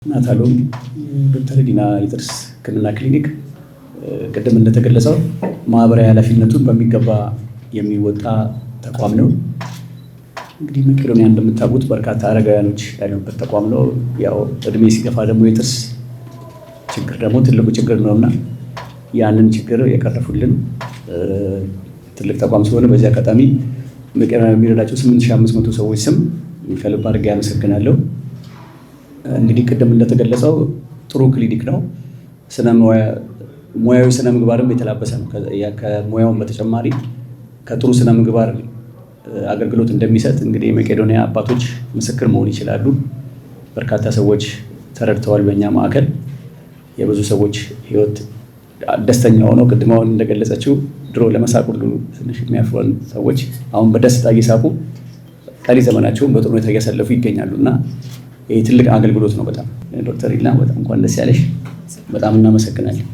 ናታሎም ዶክተር ዲና የጥርስ ህክምና ክሊኒክ ቅድም እንደተገለጸው ማህበራዊ ኃላፊነቱን በሚገባ የሚወጣ ተቋም ነው። እንግዲህ መቄዶንያ እንደምታውቁት በርካታ አረጋውያኖች ያሉበት ተቋም ነው። ያው እድሜ ሲገፋ ደግሞ የጥርስ ችግር ደግሞ ትልቁ ችግር ነውና ያንን ችግር የቀረፉልን ትልቅ ተቋም ስለሆነ በዚህ አጋጣሚ መቄዶንያ የሚረዳቸው 8500 ሰዎች ስም ከልብ አድርጌ አመሰግናለሁ። እንግዲህ ቅድም እንደተገለጸው ጥሩ ክሊኒክ ነው። ሙያዊ ስነ ምግባርም የተላበሰ ነው። ከሙያውም በተጨማሪ ከጥሩ ስነ ምግባር አገልግሎት እንደሚሰጥ እንግዲህ የመቄዶንያ አባቶች ምስክር መሆን ይችላሉ። በርካታ ሰዎች ተረድተዋል። በእኛ ማዕከል የብዙ ሰዎች ህይወት ደስተኛ ሆነው ቅድም አሁን እንደገለጸችው ድሮ ለመሳቅ ሁሉ ትንሽ የሚያፍሩን ሰዎች አሁን በደስታ እየሳቁ ቀሪ ዘመናቸውን በጥሩ ሁኔታ እያሳለፉ ይገኛሉ እና ይህ ትልቅ አገልግሎት ነው። በጣም ዶክተር ዲና በጣም እንኳን ደስ ያለሽ። በጣም እናመሰግናለን።